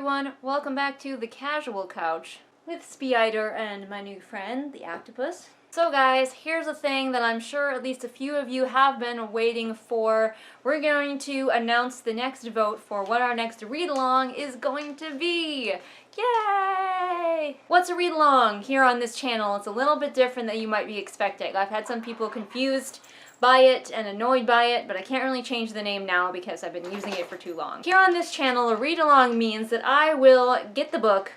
everyone, welcome back to The Casual Couch with Speeider and my new friend, the octopus. So guys, here's a thing that I'm sure at least a few of you have been waiting for. We're going to announce the next vote for what our next read-along is going to be. Yay! What's a read-along here on this channel? It's a little bit different than you might be expecting. I've had some people confused by it and annoyed by it, but I can't really change the name now because I've been using it for too long. Here on this channel, a read-along means that I will get the book,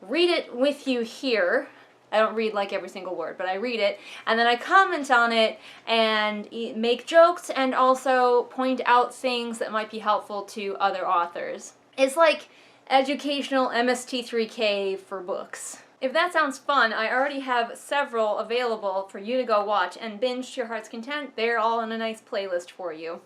read it with you here. I don't read like every single word, but I read it, and then I comment on it and make jokes and also point out things that might be helpful to other authors. It's like educational MST3K for books. If that sounds fun, I already have several available for you to go watch and binge to your heart's content. They're all in a nice playlist for you.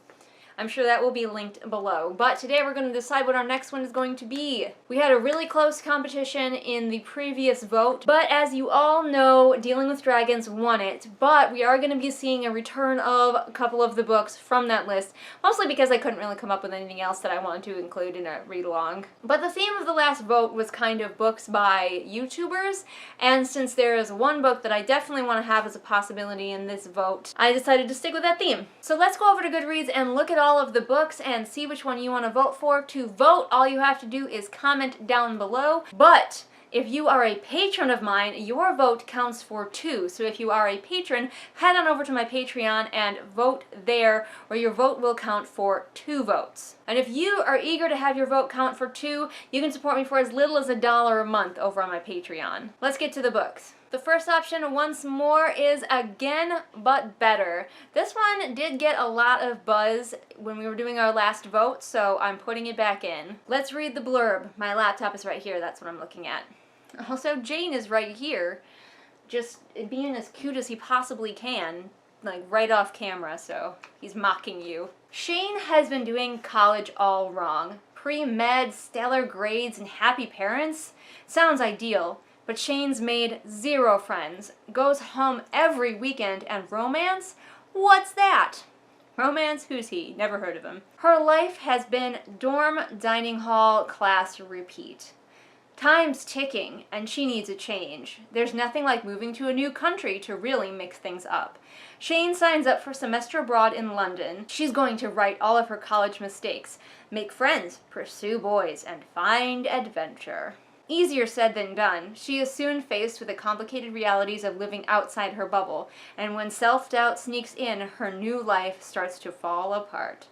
I'm sure that will be linked below. But today we're going to decide what our next one is going to be. We had a really close competition in the previous vote, but as you all know, Dealing with Dragons won it. But we are going to be seeing a return of a couple of the books from that list, mostly because I couldn't really come up with anything else that I wanted to include in a read-along. But the theme of the last vote was kind of books by YouTubers, and since there is one book that I definitely want to have as a possibility in this vote, I decided to stick with that theme. So let's go over to Goodreads and look at all of the books and see which one you want to vote for. To vote, all you have to do is comment down below, but if you are a patron of mine, your vote counts for 2. So if you are a patron, head on over to my Patreon and vote there, where your vote will count for 2 votes. And if you are eager to have your vote count for 2, you can support me for as little as $1 a month over on my Patreon. Let's get to the books. The first option, once more, is Again But Better. This one did get a lot of buzz when we were doing our last vote, so I'm putting it back in. Let's read the blurb. My laptop is right here, that's what I'm looking at. Also, Jane is right here, just being as cute as he possibly can, like right off camera, so he's mocking you. Shane has been doing college all wrong. Pre-med, stellar grades, and happy parents? Sounds ideal. But Shane's made 0 friends, goes home every weekend, and romance? What's that? Romance? Who's he? Never heard of him. Her life has been dorm, dining hall, class, repeat. Time's ticking, and she needs a change. There's nothing like moving to a new country to really mix things up. Shane signs up for semester abroad in London. She's going to right all of her college mistakes, make friends, pursue boys, and find adventure. Easier said than done. She is soon faced with the complicated realities of living outside her bubble, and when self-doubt sneaks in, her new life starts to fall apart.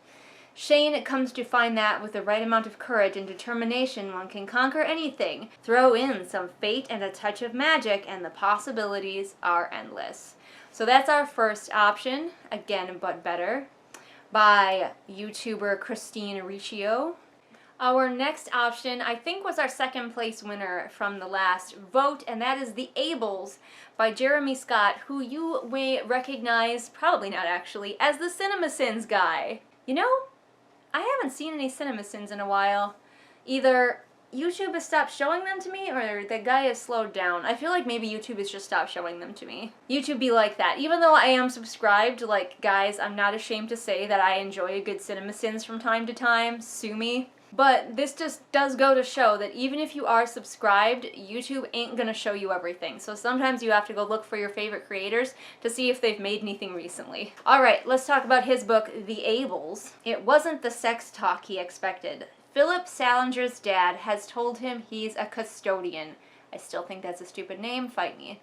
Shane comes to find that with the right amount of courage and determination, one can conquer anything. Throw in some fate and a touch of magic, and the possibilities are endless. So that's our first option, Again But Better, by YouTuber Christine Riccio. Our next option, I think, was our second place winner from the last vote, and that is The Ables by Jeremy Scott, who you may recognize, probably not actually, as the CinemaSins guy. You know, I haven't seen any CinemaSins in a while. Either YouTube has stopped showing them to me, or the guy has slowed down. I feel like maybe YouTube has just stopped showing them to me. YouTube be like that. Even though I am subscribed, like, guys, I'm not ashamed to say that I enjoy a good CinemaSins from time to time. Sue me. But this just does go to show that even if you are subscribed, YouTube ain't gonna show you everything. So sometimes you have to go look for your favorite creators to see if they've made anything recently. Alright, let's talk about his book, The Ables. It wasn't the sex talk he expected. Philip Salinger's dad has told him he's a custodian. I still think that's a stupid name, fight me.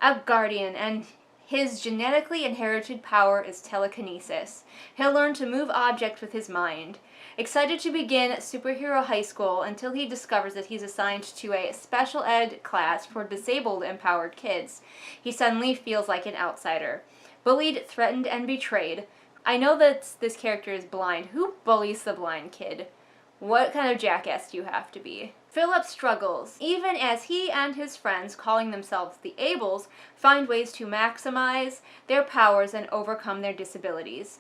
A guardian, and his genetically inherited power is telekinesis. He'll learn to move objects with his mind. Excited to begin superhero high school until he discovers that he's assigned to a special ed class for disabled empowered kids. He suddenly feels like an outsider. Bullied, threatened, and betrayed. I know that this character is blind. Who bullies the blind kid? What kind of jackass do you have to be? Philip struggles, even as he and his friends, calling themselves the Ables, find ways to maximize their powers and overcome their disabilities,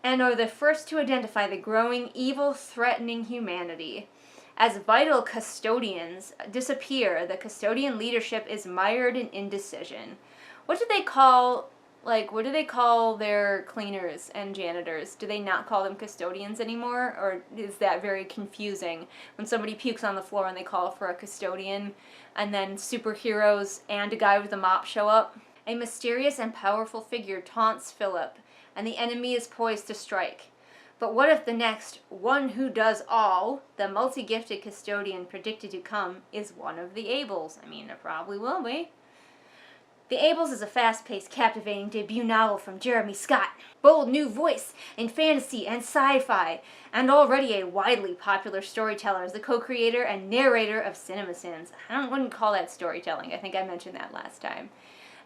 and are the first to identify the growing evil threatening humanity. As vital custodians disappear, the custodian leadership is mired in indecision. What do they call, like, what do they call their cleaners and janitors? Do they not call them custodians anymore? Or is that very confusing when somebody pukes on the floor and they call for a custodian, and then superheroes and a guy with a mop show up? A mysterious and powerful figure taunts Philip, and the enemy is poised to strike. But what if the next one who does all, the multi-gifted custodian predicted to come, is one of the Ables? I mean, it probably will be. The Ables is a fast-paced, captivating debut novel from Jeremy Scott. Bold new voice in fantasy and sci-fi, and already a widely popular storyteller as the co-creator and narrator of CinemaSins. I wouldn't call that storytelling. I think I mentioned that last time.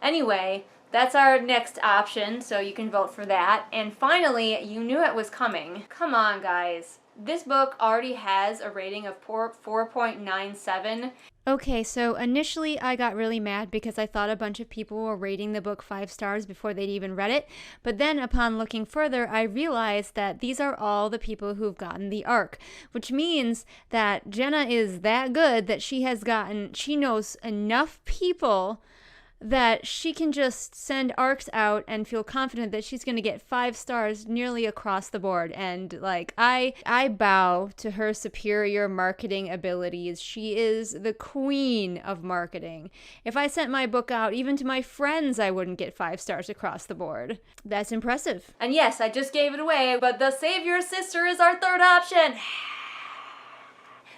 Anyway, that's our next option, so you can vote for that. And finally, You Knew It Was Coming. Come on, guys. This book already has a rating of 4.97. Okay, so initially I got really mad because I thought a bunch of people were rating the book 5 stars before they'd even read it. But then upon looking further, I realized that these are all the people who've gotten the arc, which means that Jenna is that good that she knows enough people that she can just send arcs out and feel confident that she's going to get 5 stars nearly across the board. And like, I bow to her superior marketing abilities. She is the queen of marketing. If I sent my book out even to my friends, I wouldn't get 5 stars across the board. That's impressive. And yes, I just gave it away, but The Savior's Sister is our third option.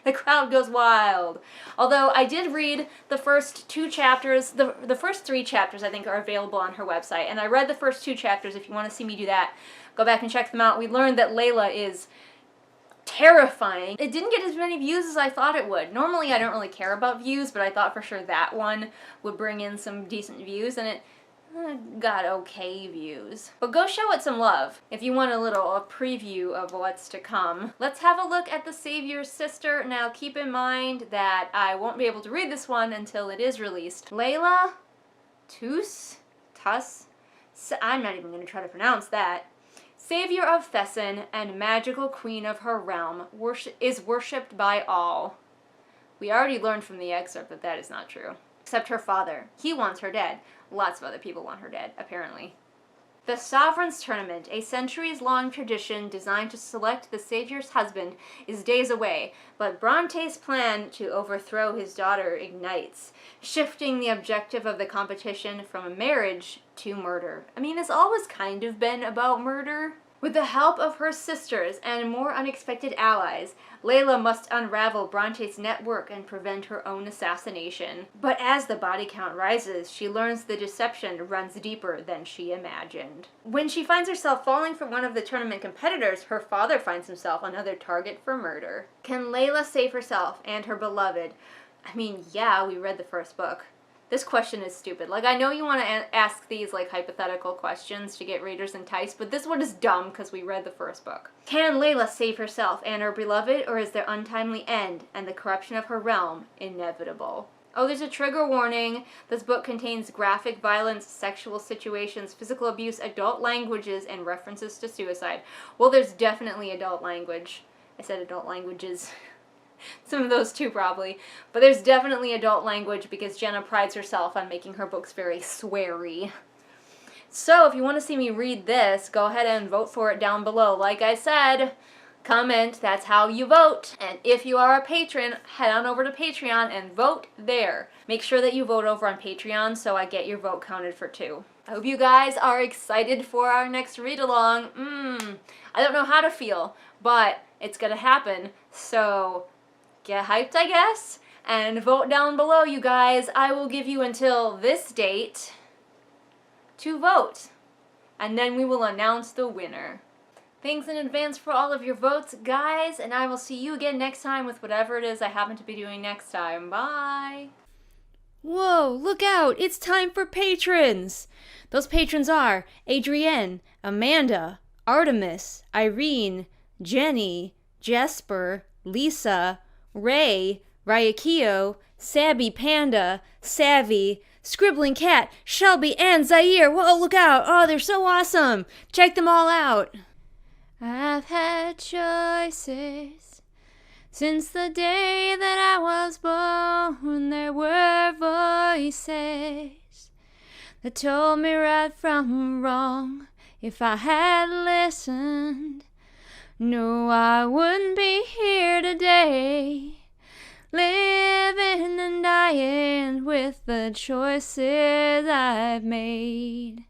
The crowd goes wild. Although I did read the first 2 chapters, the first 3 chapters I think are available on her website, and I read the first 2 chapters. If you want to see me do that, go back and check them out. We learned that Layla is terrifying. It didn't get as many views as I thought it would. Normally I don't really care about views, but I thought for sure that one would bring in some decent views, and it got okay views. But go show it some love if you want a preview of what's to come. Let's have a look at The Savior's Sister. Now keep in mind that I won't be able to read this one until it is released. Layla Tuss, I'm not even going to try to pronounce that. Savior of Thesson and magical queen of her realm, is worshipped by all. We already learned from the excerpt that that is not true. Except her father. He wants her dead. Lots of other people want her dead, apparently. The Sovereign's Tournament, a centuries-long tradition designed to select the Savior's husband, is days away, but Bronte's plan to overthrow his daughter ignites, shifting the objective of the competition from marriage to murder. I mean, it's always kind of been about murder. With the help of her sisters and more unexpected allies, Layla must unravel Bronte's network and prevent her own assassination. But as the body count rises, she learns the deception runs deeper than she imagined. When she finds herself falling for one of the tournament competitors, her father finds himself another target for murder. Can Layla save herself and her beloved? I mean, yeah, we read the first book. This question is stupid. Like, I know you want to ask these, like, hypothetical questions to get readers enticed, but this one is dumb because we read the first book. Can Layla save herself and her beloved, or is their untimely end and the corruption of her realm inevitable? Oh, there's a trigger warning. This book contains graphic violence, sexual situations, physical abuse, adult languages, and references to suicide. Well, there's definitely adult language. I said adult languages. Some of those too, probably. But there's definitely adult language because Jenna prides herself on making her books very sweary. So if you want to see me read this, go ahead and vote for it down below. Like I said, comment, that's how you vote. And if you are a patron, head on over to Patreon and vote there. Make sure that you vote over on Patreon so I get your vote counted for 2. I hope you guys are excited for our next read-along. I don't know how to feel, but it's gonna happen, so get hyped, I guess, and vote down below, you guys. I will give you until this date to vote, and then we will announce the winner. Thanks in advance for all of your votes, guys, and I will see you again next time with whatever it is I happen to be doing next time. Bye! Whoa, look out! It's time for patrons! Those patrons are Adrienne, Amanda, Artemis, Irene, Jenny, Jesper, Lisa, Ray, Ryakio, Sabby Panda, Savvy, Scribbling Cat, Shelby, and Zaire. Whoa, look out. Oh, they're so awesome. Check them all out. I've had choices since the day that I was born. There were voices that told me right from wrong. If I had listened, no, I wouldn't be here today, living and dying with the choices I've made.